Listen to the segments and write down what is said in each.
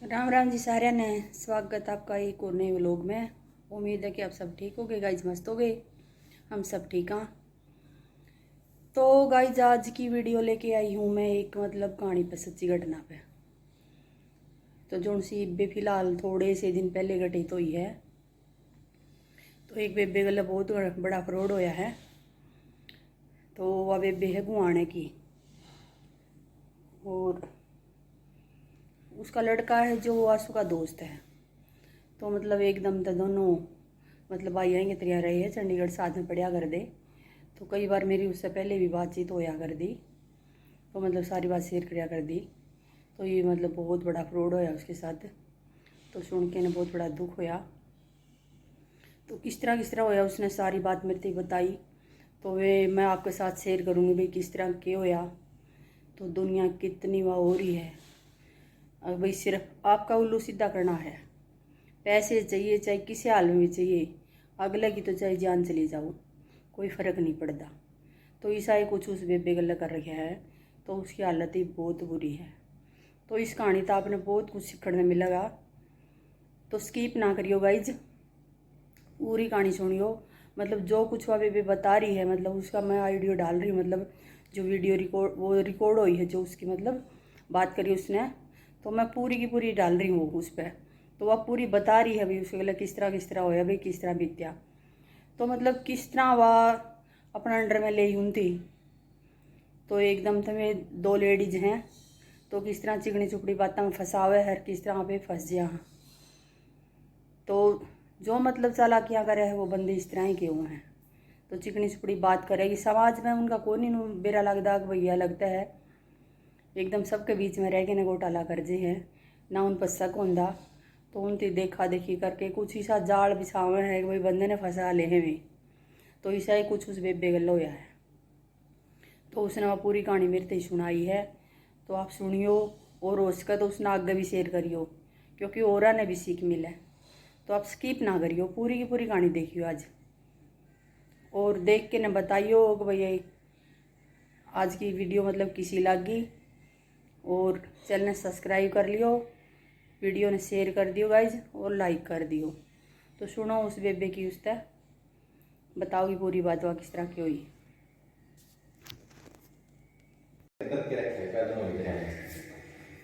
राम राम जी सारे ने स्वागत आपका एक और नए व्लॉग में। उम्मीद है कि आप सब ठीक हो गए गाइज, मस्त हो गए। हम सब ठीक हैं। तो गाइज आज की वीडियो लेके आई हूँ मैं एक कहानी पे, सच्ची घटना पे। तो जो सी बे फिलहाल थोड़े से दिन पहले घटित हुई है। तो एक बेबे गल बहुत बड़ा फ्रॉड होया है। तो वह बेबे है गुआने की, और उसका लड़का है जो आंसू का दोस्त है। तो एकदम तो दोनों भाई आएंगे तैयार रहे हैं, चंडीगढ़ साथ में पढ़िया कर दे। तो कई बार मेरी उससे पहले भी बातचीत होया कर दी, तो सारी बात शेयर करिया कर दी। तो ये बहुत बड़ा फ्रॉड होया उसके साथ। तो सुन के ने बहुत बड़ा दुख होया। तो किस तरह होया उसने सारी बात मेरे से बताई। तो वे मैं आपके साथ शेयर करूँगी भाई किस तरह के होया। तो दुनिया कितनी वाह हो रही है। अब भाई सिर्फ आपका उल्लू सीधा करना है। पैसे चाहिए चाहे किसी हाल में भी चाहिए, अगले की तो चाहे जान चली जाओ, कोई फ़र्क नहीं पड़ता। तो ऐसा ही कुछ उस बेबे गल्ला कर रखा है। तो उसकी हालत ही बहुत बुरी है। तो इस कहानी तो आपने बहुत कुछ सीखने मिलेगा। तो स्किप ना करियो गाइज, पूरी कहानी सुनियो। जो कुछ वह बेबे बता रही है, उसका मैं ऑडियो डाल रही हूँ। जो वीडियो रिकॉर्ड हुई है, जो उसकी बात करी उसने, तो मैं पूरी की पूरी डाल रही हूँ उस पर। तो वह पूरी बता रही है भाई उसके गला किस तरह होया भाई, किस तरह बीत्या। तो किस तरह वह अपना अंडर में ले यूं थी। तो एकदम तो में दो लेडीज हैं, तो किस तरह चिकनी चुपड़ी बातों में फंसावे है, किस तरह पे फंस गया। तो जो चालाकियाँ करे है वो बंदे इस तरह ही के हुए हैं। तो चिकनी चुपड़ी बात करेगी, समाज में उनका कौन ही बेरा लगता भैया लगता है। एकदम सबके बीच में रह के ना घोटाला कर जे है ना, उन पर शक होंदा। तो उनकी देखा देखी करके कुछ ऐसा जाल बिछावे है कि भाई बंदे ने फंसा ले है वे। तो ऐसा ही कुछ उस बेबे गल्ला होया है। तो उसने वह पूरी कहानी मेरे से सुनाई है। तो आप सुनियो, और उसका तो उसने आगे भी शेयर करियो, क्योंकि औरा ने भी सीख मिले। तो आप स्किप ना करियो, पूरी की पूरी कहानी देखियो आज, और देख के न बताइयो कि भैया आज की वीडियो किसी लगी। और चैनल सब्सक्राइब कर लियो, वीडियो ने शेयर कर दियो गाइज, और लाइक कर दियो। तो सुनो उस बेबे की उससे बताओगी पूरी बात वह किस तरह की हुई।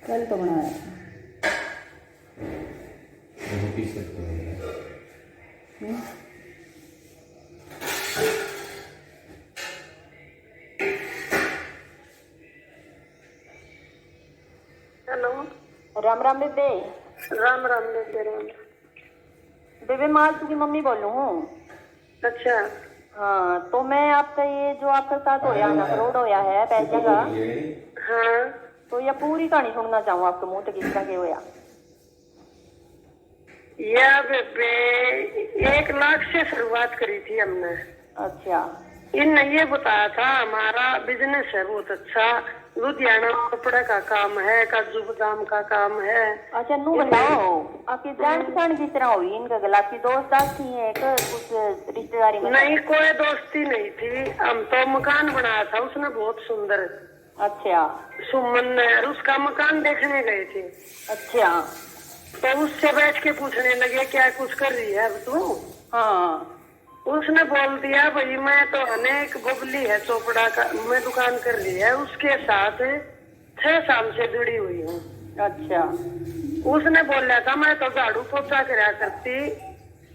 कल तो बनाया हेलो। राम राम बेबे। राम राम बेबे। राम। बेबे मैं आंसू की मम्मी बोलूँ हूँ। अच्छा। हाँ, तो मैं आपका ये जो आपके साथ होया ना, फ्रॉड होया है पैसे का, हाँ। तो यह पूरी कहानी सुनना चाहूँ आपके मुँह से किस तरह के होया। यह बेबे 1 लाख से शुरुआत करी थी हमने। अच्छा। इनने ये बताया था हमारा बिजनेस है बहुत अच्छा, लुधियाना कपड़े का काम है, काजू बादाम का काम है। अच्छा नू बताओ, आपकी जान पहचान किस तरह हुई इनका गला? आपकी दोस्त थी एक कुछ रिश्तेदारी में? नहीं, कोई दोस्ती नहीं थी। हम तो मकान बनाया था उसने बहुत सुंदर। अच्छा। सुमन ने, उसका मकान देखने गए थे। अच्छा। तो उससे बैठ के पूछने लगे क्या कुछ कर रही है अब तू? हाँ। उसने बोल दिया भाई मैं तो अनेक बबली है चोपड़ा का, मैं दुकान कर रही है, उसके साथ 6 साल से जुड़ी हुई हूँ। अच्छा। उसने बोला था मैं तो झाड़ू पोछा करा करती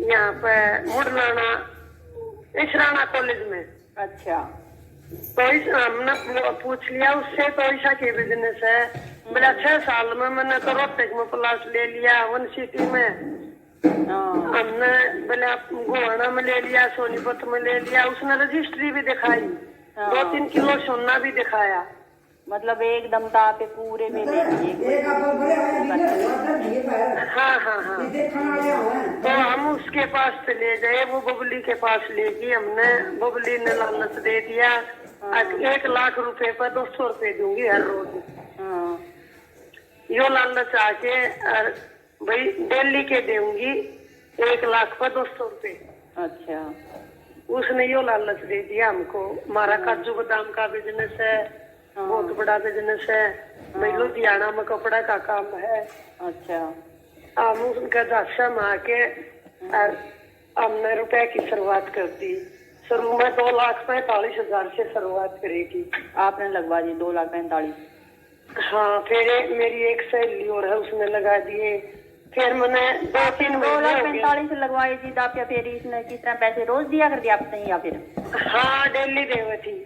यहाँ पे मुडलाना इसराना कॉलेज में। अच्छा। तो हमने पूछ लिया उससे तो ऐसा के बिजनेस है? बोला 6 साल में मैंने तो रोहतक में प्लाट ले लिया, वन सिटी में हमने, बोले गोहाना में ले लिया, सोनीपत में ले लिया। उसने रजिस्ट्री भी दिखाई, 2-3 किलो सोना भी दिखाया। एकदम तापे पूरे में हाँ हाँ हाँ। तो हम उसके पास से ले गए, वो बबली के पास ले गई हमने। बबली ने लालच दे दिया 1 लाख रुपए पर 200 रुपए दूंगी हर रोज। यो लालच आके भाई दिल्ली के दूंगी 1 लाख पर 200 रुपए। अच्छा। उसने यो लालच दे दिया हमको। हमारा काजू बादाम का बिजनेस है, बहुत बड़ा बिजनेस है भाई, लुधियाना में कपड़ा का काम है। अच्छा। हम उनका दशा में आके और हमने रुपए की शुरुआत कर दी। शुरू में 2,45,000 से शुरुआत करेगी। आपने लगवा दी 2,45,000? हाँ, फिर मेरी एक सहेली और है, उसने लगा दिए। फिर मैंने 2-3 महीने 2,45,000 लगवाई थी तो आप क्या फिर इसने किस तरह पैसे रोज दिया कर दिया आपने या फिर? हाँ, डेली देवे थी।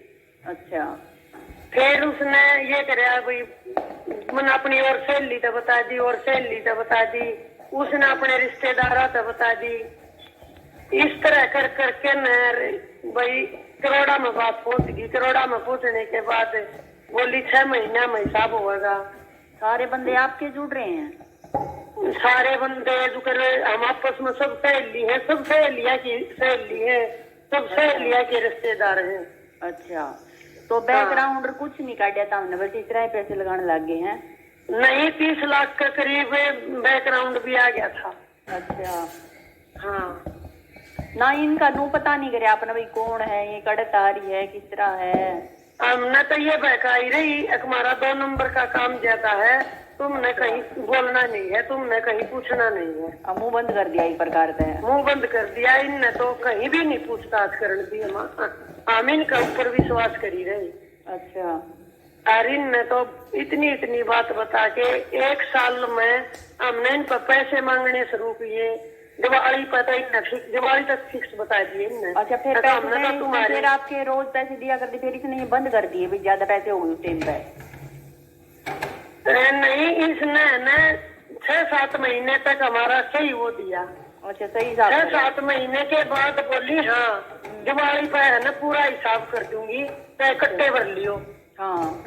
अच्छा। फिर उसने ये कराया भाई, मैंने अपनी और सहेली तो बता दी और सहेली तो बता दी, उसने अपने रिश्तेदारों तो बता दी। इस तरह कर करके न भाई करोड़ा में बात पहुंच गई। करोड़ा में पहुंचने के बाद बोली 6 महीना में हिसाब होगा। सारे बंदे आपके जुड़ रहे हैं? सारे बंदे जो कर हम आपस में सब सहेली है, सब सहेलिया की सहेली है, सब सहेलिया के रिश्तेदार हैं। अच्छा, तो बैकग्राउंड कुछ नहीं काटा था हमने, बस इतना ही पैसे लगाने लग गए हैं? नहीं, 30 लाख का करीब बैकग्राउंड भी आ गया था। अच्छा। हाँ, ना इनका नू पता नहीं करे आपने भाई कौन है ये, कड़तारी है, किस तरह है? हमने तो ये बहकाई रही, हमारा 2 नंबर का काम जाता है, तुमने कहीं बोलना नहीं है, तुमने कहीं पूछना नहीं है। मुंह बंद कर दिया एक प्रकार से? मुंह बंद कर दिया, इनने तो कहीं भी नहीं पूछताछ करने दी। हम इनका ऊपर विश्वास करी रही। अच्छा। और इनने तो इतनी बात बता के 1 साल में हमने इन पर पैसे मांगने शुरू किए। दिवाली पता ही फिक्स, दिवाली तक फिक्स बता दिए इनने। अच्छा, फिर फिर आपके रोज पैसे दिया करते, फिर इसने ये बंद कर दिए भी ज्यादा पैसे हो गए टाइम पे? नहीं, इसने न 6-7 महीने तक हमारा सही वो दिया। अच्छा, सही। 6-7 महीने के बाद बोली हाँ दिवाली पे है ना पूरा हिसाब कर दूंगी, तो इकट्ठे भर लियो। हाँ,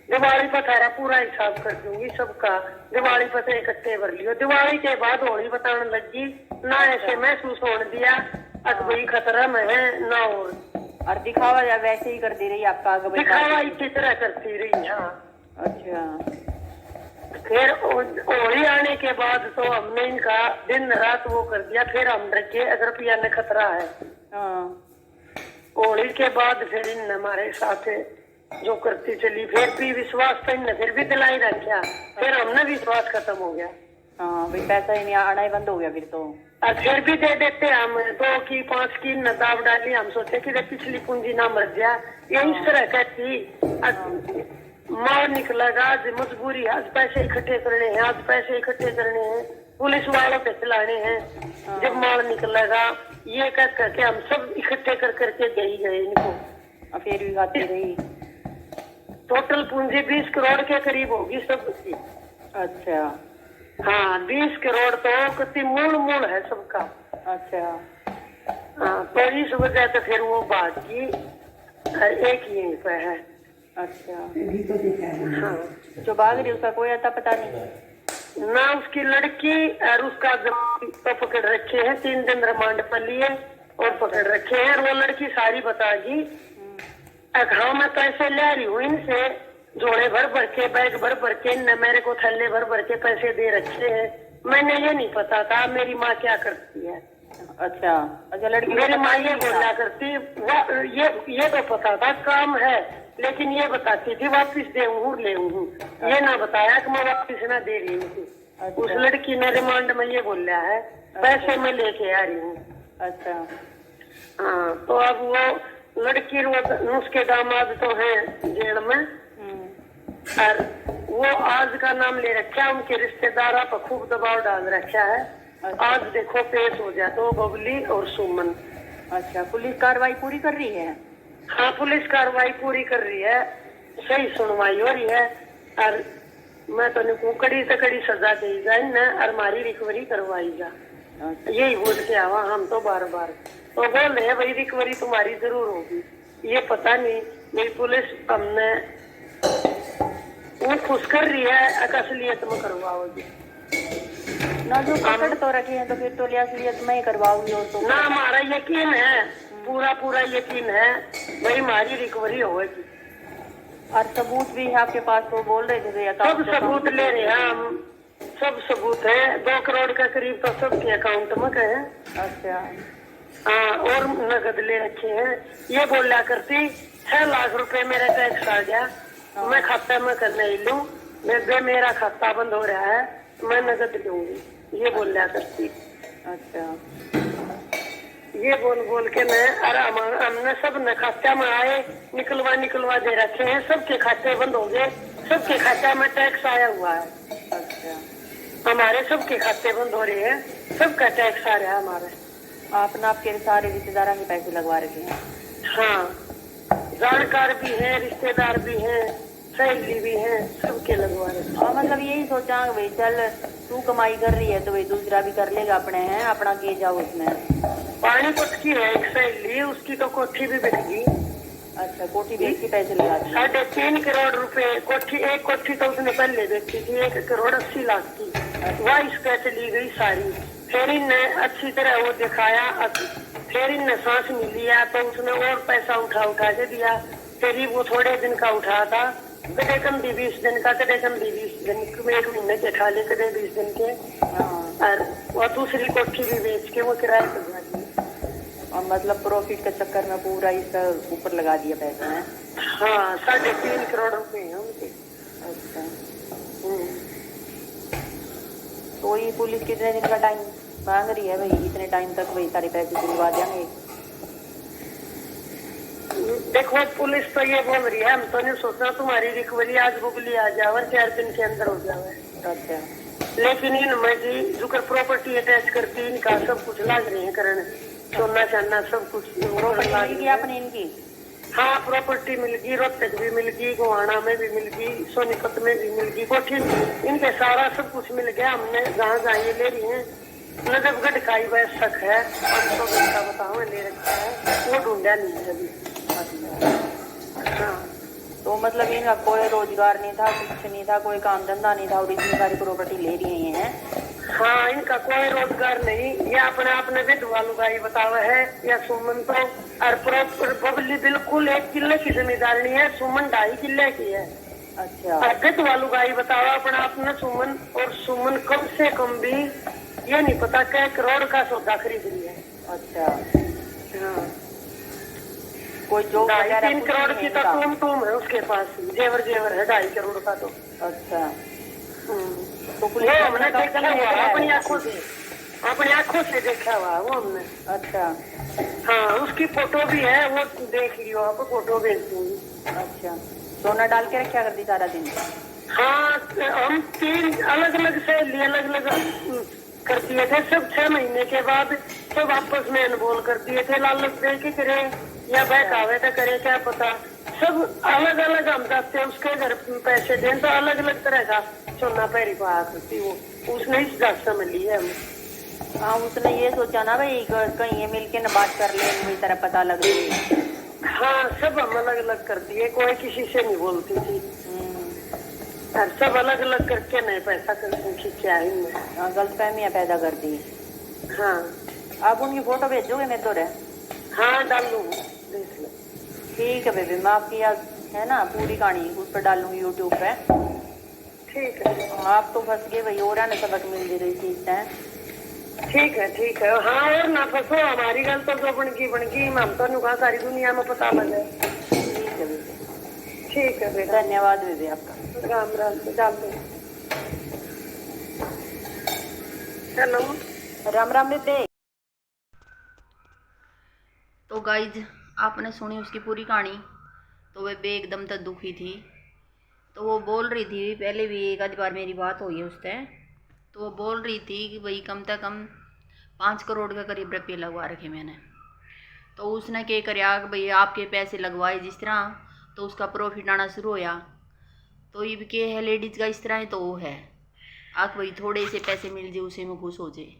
दिवाली पर थारा पूरा हिसाब कर दूंगी सबका, दिवाली पर से इकट्ठे भर लियो। दिवाली के बाद होली बताने लगी ना, ऐसे महसूस होने दिया अब भाई खतरा में है ना। और दिखावा या वैसे ही करती रही आपका? दिखावा इसी तरह करती रही। हाँ। अच्छा। फिर होली आने के बाद तो हमने इनका दिन रात वो कर दिया। फिर हम रखे अगर रुपया में खतरा है। हाँ। होली के बाद फिर इन हमारे साथ जो करती चली, फिर भी विश्वास तो इनने फिर भी दिलाई रखा। फिर हमने विश्वास खत्म हो गया। हाँ भाई, पैसा ही नहीं आना ही बंद हो गया फिर तो। और फिर भी दे देते हम 2 की 5 की न दाब डाली। हम सोचे कि पिछली पूंजी ना मर जाए, ये इस तरह कहती। मार निकलेगा, आज मजबूरी, आज पैसे इकट्ठे करने हैं, आज पैसे इकट्ठे करने हैं, पुलिस वालों पे चलाने हैं। जब माल निकलेगा ये कह करके हम सब इकट्ठे कर करके दे ही गए इनको। फिर भी खाती रही। टोटल पूंजी 20 करोड़ के करीब होगी सबकी। अच्छा। हाँ, 20 करोड़ तो कितनी मूल है सबका। अच्छा। हाँ, तो इस वजह से फिर वो बात की एक यहीं पे है। अच्छा। हाँ, जो भाग रही उसका कोई आता पता नहीं ना, उसकी लड़की और उसका तो पकड़ रखे हैं। 3 दिन रिमांड पर लिए और पकड़ रखे हैं। और वो लड़की सारी बतागी, हाँ मैं पैसे ले रही हूँ इनसे, जोड़े भर के, बैग भर के, इनने मेरे को थैले भर के पैसे दे रखे हैं। मैंने ये नहीं पता था मेरी माँ क्या करती है। अच्छा। अच्छा, लड़की मेरी माँ ये बोला करती, ये तो पता था काम है, लेकिन ये बताती थी वापिस दे ले ये ना बताया कि मैं वापिस ना दे रही हूँ। अच्छा। उस लड़की ने रिमांड में ये बोला है पैसे मैं लेके आ रही हूँ। अच्छा। हाँ, तो अब वो लड़की उसके दामाद तो है जेल में, और वो आज का नाम ले रखा है। उनके रिश्तेदारों पर खूब दबाव डाल रखा है। अच्छा। आज देखो पेश हो जाए तो बबली और सुमन। अच्छा, पुलिस कार्रवाई पूरी कर रही है? हाँ, पुलिस कार्रवाई पूरी कर रही है, सही सुनवाई हो रही है। और मैं तो कड़ी से कड़ी सजा देगा न, और हमारी रिकवरी करवाएगा। अच्छा। यही बोल के आवा हम तो बार तो बोल रहे हैं भाई रिकवरी तुम्हारी जरूर होगी। ये पता नहीं मेरी पुलिस हमने वो खुश कर रही है, असलियत में करवाओगी ना। जो पकड़ तो रखे हैं तो फिर तो असलियत में ही करवाओगी। और तो ना, हमारा यकीन है, पूरा यकीन है भाई हमारी रिकवरी होगी। और सबूत भी है आपके पास? तो बोल रहे थे सब सबूत ले रहे हैं हम, सब सबूत है। 2 करोड़ का करीब तो सबके अकाउंट में है। अच्छा। हाँ, और नगद ले रखे हैं। ये बोला करती 6 लाख रुपए मेरा टैक्स आ गया, हाँ। मैं खाता में कर नहीं लूं, मैं मेरा खाता बंद हो रहा है, मैं नकद लूंगी, ये बोल रहा करती। अच्छा। ये बोल बोल के मैं, अरे हमने सब न खाते में आए, निकलवा दे रखे हैं, सबके खाते बंद हो गए, सबके खाते में टैक्स आया हुआ है। अच्छा। हमारे सबके खाते बंद हो रहे हैं, सबका टैक्स आ रहा है हमारे। आपने आपके सारे रिश्तेदारों के पैसे लगवा रखे हैं? हाँ, जानकार भी हैं, रिश्तेदार भी हैं, सहेली भी हैं, सबके लगवा रहे हैं। हाँ, मतलब यही सोचा भाई चल तू कमाई कर रही है तो भाई दूसरा भी कर लेगा अपने, हैं अपना के जाओ उसमें। पानीपत की है एक सहेली, उसकी तो कोठी भी बिक गई। अच्छा, कोठी बेच के पैसे लगा दिए? 3.5 करोड़ रुपए कोठी, एक कोठी तो उसने पहले बेची थी 1,80,00,000 की, वह इसका चली गई सारी। फिर इनने अच्छी तरह वो दिखाया, फिर इनने सांस नहीं लिया तो उसने और पैसा उठा के दिया। फिर वो थोड़े दिन का उठा था, कदे कम भी 20 दिन का, कदे कम भी 20 दिन, 1 महीने के खा ले, कदे 20 दिन के। और वो दूसरी कोठी भी बेच के वो किराए पर लगा दी। और मतलब प्रॉफिट के चक्कर में पूरा इसका ऊपर लगा दिया पैसे हैं? हाँ, 3.5 करोड़ रुपए हैं उनके। अच्छा। तो ये पुलिस कितने दिन का टाइम मांग रही है भाई? इतने टाइम तक भाई सारे पैसे दिलवा देंगे? देखो, पुलिस तो ये बोल रही है, हम तो नहीं सोचना तुम्हारी रिकवरी आज बुगली आ जाए और 4 दिन के अंदर हो जाए। अच्छा। लेकिन इनमें जी जो प्रॉपर्टी अटैच करती, इनका सब कुछ लाग रहे हैं करने, सोना चांदा सब कुछ प्रॉपर्टी आपने इनकी? हाँ, प्रॉपर्टी मिल गई, रोहतक भी मिल गई, गोहाना में भी मिल गई, सोनीपत में भी मिल गई, कोठी इनके सारा सब कुछ मिल गया। हमने जहाँ जहाँ ये ले रही है, नजफगढ़ का ही वह शक है, 500 का बताओ ले रखा है, वो ढूंढा नहीं है अभी। हाँ, तो मतलब इनका कोई रोजगार नहीं था, कुछ नहीं था, कोई काम धंधा नहीं था और इतनी सारी प्रॉपर्टी ले रही हैं? हाँ, इनका कोई रोजगार नहीं, ये अपने विधवा लुगाई बतावा है या सुमन तो, और प्रॉपर्टी बिल्कुल 1 किले की जिम्मेदार नहीं है, सुमन 2.5 किले की है। अच्छा। और विधवा लुगाई बतावा अपना सुमन, और सुमन कम से कम भी ये नहीं पता क्या करोड़ का सौदा खरीद रही है। अच्छा। हाँ, कोई जो 2.5-3 करोड़ की तो टूम है उसके पास, जेवर है 2.5 करोड़ का तो। अच्छा। तो पुलिस हमने देखा हुआ अपनी आंखों से देखा हुआ वो हमने। अच्छा। हाँ, उसकी फोटो भी है, वो देख लियो आप, फोटो भेज दूंगी। अच्छा। सोना डाल के रखा करती सारा दिन? हाँ, हम 3 अलग अलग करती थे, सब 6 महीने के बाद सब आपस में अनबोल करती थे, लालच दे के करे या बहकावे तो करे, क्या पता, सब अलग अलग हम जाते उसके घर पैसे दें तो अलग अलग तरह का सोना पैरी पा करती वो, उसने इस रास्ते में ली है हम। हाँ, उसने ये सोचा ना भाई कहीं ये मिलके न बात कर ले, वही तरह पता लग रही। हाँ, सब हम अलग अलग कर दिए, कोई किसी से नहीं बोलती थी, और सब अलग अलग करके नहीं पैसा खींचा इनने। गलतफहमियाँ पैदा कर दी। हाँ, आप उनकी फोटो भेजोगे मेरे तो? हाँ, डाल दूंगी, देख लो। ठीक है बेबी, मैं आपकी है ना पूरी कहानी उस पर डाल लूँगी यूट्यूब पे। ठीक है। आप तो फंस गए भाई, और ना सबक मिल दे रही चीज है। ठीक है। हाँ, और ना फंसो, हमारी गल तो जो बन गई, हम तो नुका सारी दुनिया में पता लगे। ठीक है बेबी। ठीक है बेटा, धन्यवाद बेबी आपका। राम राम, डाल दो। हेलो, राम राम बेबे। तो गाइज आपने सुनी उसकी पूरी कहानी। तो बेबे एकदम तक दुखी थी, तो वो बोल रही थी, पहले भी एक आधी बार मेरी बात हुई है उससे, तो वो बोल रही थी कि भाई कम से कम 5 करोड़ के करीब रुपये लगवा रखे मैंने। तो उसने क्या कराया कि भाई आपके पैसे लगवाए जिस तरह, तो उसका प्रॉफिट आना शुरू होया। तो ये के है लेडीज़ का इस तरह ही तो वो है आख भाई थोड़े से पैसे मिल जाए उसे में खुश हो जाए।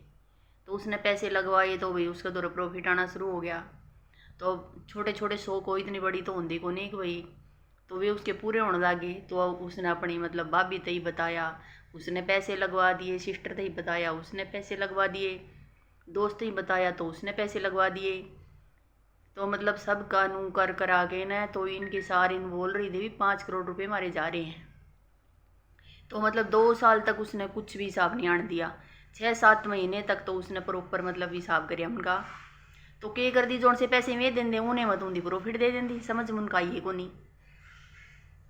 तो उसने पैसे लगवाए तो भाई उसका थोड़ा प्रॉफिट आना शुरू हो गया। तो छोटे छोटे शो को इतनी बड़ी तो होंगी को नहीं कि भाई, तो वे उसके पूरे होने लगे। तो उसने अपनी मतलब भाभी तई बताया, उसने पैसे लगवा दिए, सिस्टर तई बताया, उसने पैसे लगवा दिए, दोस्त ही बताया तो उसने पैसे लगवा दिए। तो मतलब सब कानून कर आगे ना, तो इनके सारे इन बोल रही थी भी 5 करोड़ रुपए मारे जा रहे हैं। तो मतलब 2 साल तक उसने कुछ भी हिसाब नहीं आने दिया, 6-7 महीने तक तो उसने प्रॉपर मतलब हिसाब करे उनका। तो के कर दी जोन से पैसे में दें उन्हें मत उनकी प्रॉफिट दे देंदी, समझ में उनका ये को नहीं।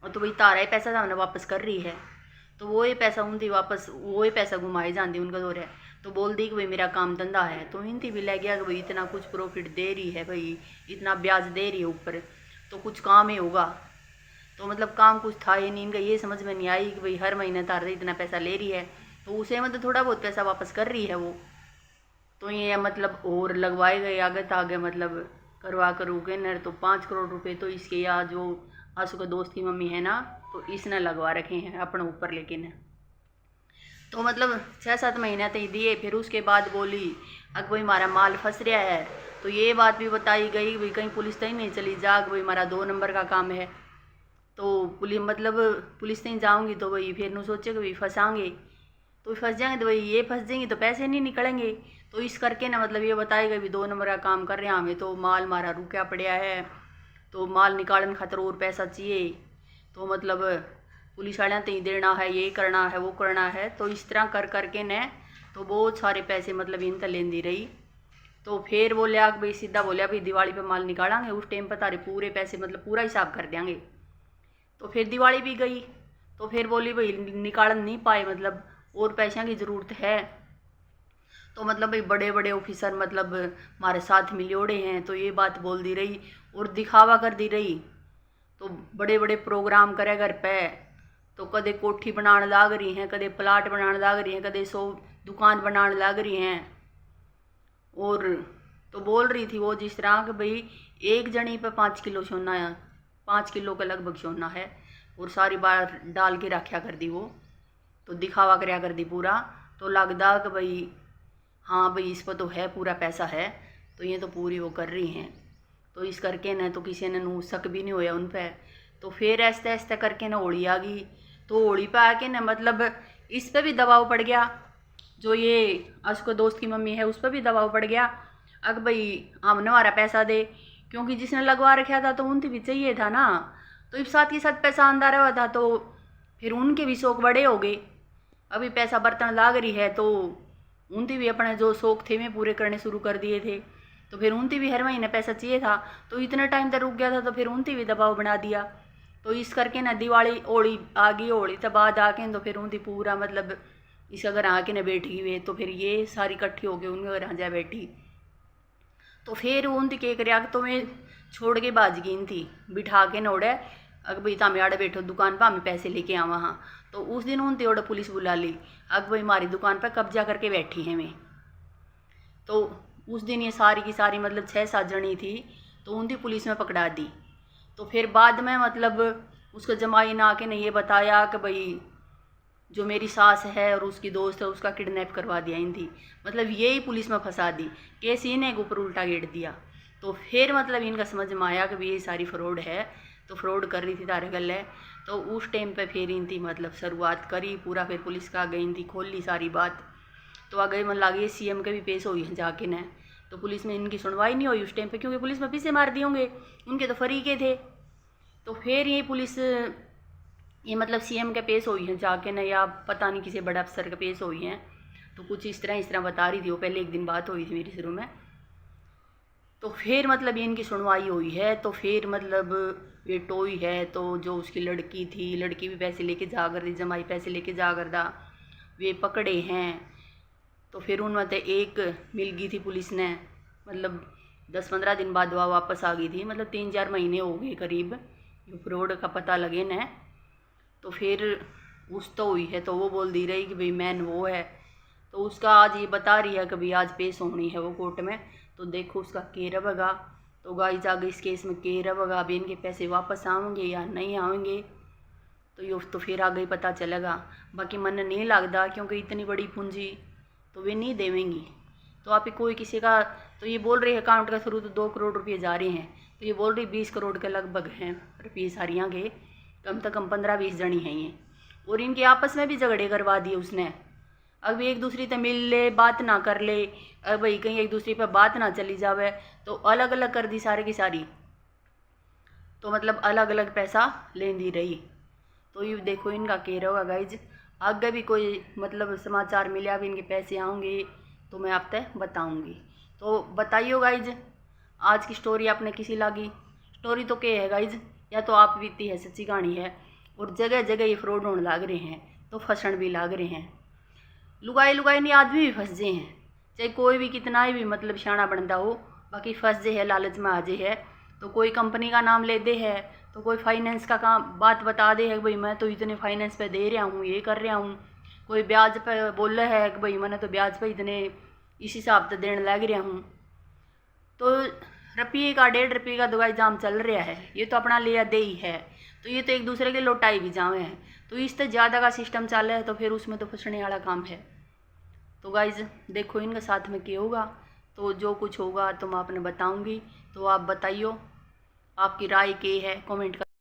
और तो वही तारा ही पैसा सामने वापस कर रही है, तो वो ही पैसा उनती वापस वो ही पैसा घुमाए जाती उनका दौर है। तो बोल दी कि भाई मेरा काम धंधा है, तो इनती भी लग गया कि भाई इतना कुछ प्रॉफिट दे रही है, भाई इतना ब्याज दे रही है ऊपर, तो कुछ काम ही होगा। तो मतलब काम कुछ था ही नहीं, इनका ये समझ में नहीं आई कि भाई हर महीने तार इतना पैसा ले रही है, तो उसे मतलब थोड़ा बहुत पैसा वापस कर रही है वो। तो ये मतलब और लगवाए गए आगे तागे, मतलब करवा करू के न, तो 5 करोड़ रुपए तो इसके या जो आंसू का दोस्त की मम्मी है ना, तो इसने लगवा रखे हैं अपने ऊपर। लेकिन तो मतलब 6-7 महीने तक दिए, फिर उसके बाद बोली अगर भाई हमारा माल फंस रहा है, तो ये बात भी बताई गई भाई कहीं पुलिस तक नहीं चली जा, भाई हमारा 2 नंबर का काम है। तो पुलिस तक जाऊँगी तो भाई फिर न सोचे कि भाई फंसाएंगे, तो फंस जाएंगे, तो भाई ये फंस जाएंगी तो पैसे नहीं निकलेंगे। तो इस करके ना मतलब ये बताएगा भी 2 नंबर का काम कर रहे हैं हमें, तो माल हमारा रुका पड़ा है, तो माल निकालने खातर और पैसा चाहिए, तो मतलब पुलिस वाले तो देना है, ये करना है वो करना है। तो इस तरह कर करके न तो बहुत सारे पैसे मतलब इन तक लेंदी रही। तो फिर बोलिया कि भाई सीधा बोलिया भाई दिवाली पे माल निकालेंगे, उस टाइम पर तारे पूरे पैसे मतलब पूरा हिसाब कर देंगे। तो फिर दिवाली भी गई, तो फिर बोली भाई निकाल नहीं पाए, मतलब और पैसों की ज़रूरत है। तो मतलब भाई बड़े बड़े ऑफिसर मतलब हमारे साथ मिलोड़े हैं, तो ये बात बोल दी रही और दिखावा कर दी रही। तो बड़े बड़े प्रोग्राम करे घर पे, तो कदे कोठी बनाने लाग रही हैं, कदे प्लाट बनाने लाग रही हैं, कदे 100 दुकान बनाने लाग रही हैं। और तो बोल रही थी वो जिस तरह कि भाई एक जनी पे 5 किलो सोना है, 5 किलो का लगभग सोना है, और सारी बार डाल के रखा कर दी वो, तो दिखावा कराया कर दी पूरा। तो लगदा कि भाई हाँ भाई इस पर तो है पूरा पैसा है, तो ये तो पूरी वो कर रही हैं। तो इस करके न तो किसी ने नू शक भी नहीं होया उन पर। तो फिर ऐसे ऐसे करके न होली आ गई, तो होली पे आके न मतलब इस पर भी दबाव पड़ गया, जो ये उसको दोस्त की मम्मी है उस पर भी दबाव पड़ गया, अग भाई हमने हमारा पैसा दे, क्योंकि जिसने लगवा रखा था तो उनसे भी चाहिए था ना। तो इस साथ के साथ पैसा आंदा रहा था, तो फिर उनके भी शौक बड़े हो गए। अभी पैसा बर्तन लाग रही है, तो उनती भी अपने जो शौक थे वे पूरे करने शुरू कर दिए थे। तो फिर उनती भी हर महीने पैसा चाहिए था, तो इतने टाइम तक रुक गया था, तो फिर उनती भी दबाव बना दिया। तो इस करके ना दिवाली होली आ गई, होली तो बाद आके तो फिर उनती पूरा मतलब इस अगर आके न बैठी हुए, तो फिर ये सारी इकट्ठी हो गई उनके घर आ जा बैठी। तो फिर उनती के कर तो मैं छोड़ के बाज गई थी, बिठा के नोड़े अग भाई तामे आड़े बैठो दुकान पर, हमें पैसे लेके आवा। हाँ, तो उस दिन उनती ओड़े पुलिस बुला ली, अग भाई हमारी दुकान पर कब्जा करके बैठी है मैं। तो उस दिन ये सारी की सारी मतलब 6-7 जनी थी, तो उनती पुलिस में पकड़ा दी। तो फिर बाद में मतलब उसका जमाई ना आके ने ये बताया कि भाई जो मेरी सास है और उसकी दोस्त है उसका किडनैप करवा दिया इन थी, मतलब यही पुलिस में फंसा दी, केस इन्हें ऊपर उल्टा गेड़ दिया। तो फिर मतलब इनका समझ में आया कि ये सारी फ्रॉड है, तो फ्रॉड कर रही थी तारे गले। तो उस टाइम पे फिर इन थी मतलब शुरुआत करी पूरा, फिर पुलिस का गई थी खोल ली सारी बात। तो आ गई मन लगी सीएम के भी पेश हुई है जाके न, तो पुलिस में इनकी सुनवाई नहीं हुई उस टाइम पे, क्योंकि पुलिस में पीछे मार दिए होंगे, उनके तो फरीके थे। तो फिर ये पुलिस ये मतलब सीएम के पेश हुई है जाके न, या पता नहीं किसी बड़े अफसर के पेश हुई हैं। तो कुछ इस तरह बता रही थी वो, पहले एक दिन बात हुई थी मेरी शुरू में। तो फिर मतलब ये इनकी सुनवाई हुई है, तो फिर मतलब ये टोई है, तो जो उसकी लड़की थी, लड़की भी पैसे लेके जा कर दी, जमाई पैसे लेके जा कर दा, वे पकड़े हैं। तो फिर उनमें से एक मिल गई थी पुलिस ने, मतलब 10-15 दिन बाद वह वापस आ गई थी, मतलब 3-4 महीने हो गए करीब फ्रॉड का पता लगे न। तो फिर उस तो हुई है, तो वो बोल दी रही कि भाई मैन वो है, तो उसका आज ये बता रही है कि भाई आज पेश होनी है वो कोर्ट में। तो देखो उसका के रहेगा, तो गाइस आगे इस केस में के रहेगा, अभी इनके पैसे वापस आएंगे या नहीं आएंगे, तो ये तो फिर आगे पता चलेगा। बाकी मन नहीं लगता, क्योंकि इतनी बड़ी पूंजी तो वे नहीं देवेंगी। तो आप कोई किसी का, तो ये बोल रही है अकाउंट के थ्रू तो 2 करोड़ रुपये जा रहे हैं, तो ये बोल रही 20 करोड़ के लगभग हैं रुपये सारियाँ के, कम से कम 15-20 जनी हैं ये। और इनके आपस में भी झगड़े करवा दिए उसने, अब एक दूसरे से मिल ले, बात ना कर ले, अब भाई कहीं एक दूसरे पर बात ना चली जावे, तो अलग अलग कर दी सारे की सारी। तो मतलब अलग अलग पैसा लेंदी रही। तो ये देखो इनका कह रहा होगा गाइज, आगे भी कोई मतलब समाचार मिला भी इनके पैसे आएंगे तो मैं आप तक बताऊंगी। तो बताइयो गाइज आज की स्टोरी आपने किसी लगी। स्टोरी तो क्या है गाइज, या तो आप बीती है सच्ची कहानी है, और जगह जगह ये फ्रॉड होने लग रहे हैं, तो फंसन भी लग रहे हैं। लुगाई लुगाई नहीं आदमी भी फंस जे हैं, चाहे कोई भी कितना ही भी मतलब शाना बनता हो, बाकी फंस जे है, लालच में आ जे है। तो कोई कंपनी का नाम ले दे है, तो कोई फाइनेंस का काम बात बता दे है कि भाई मैं तो इतने फाइनेंस पे दे रहा हूँ, ये कर रहा हूँ। कोई ब्याज पे बोल रहा है कि भाई मैंने तो ब्याज पे इतने इस हिसाब से देने लग रहा हूँ। तो रुपये का 1.5 रुपये का दवाई जाम चल रहा है, ये तो अपना लिया दे ही है, तो ये तो एक दूसरे के लौटाई भी जावे हैं। तो इससे ज़्यादा का सिस्टम चल रहा है, तो फिर उसमें तो फंसने वाला काम है। तो गाइज देखो इनके साथ में क्या होगा, तो जो कुछ होगा तो मैं आपने बताऊंगी। तो आप बताइयो आपकी राय क्या है, कमेंट कर।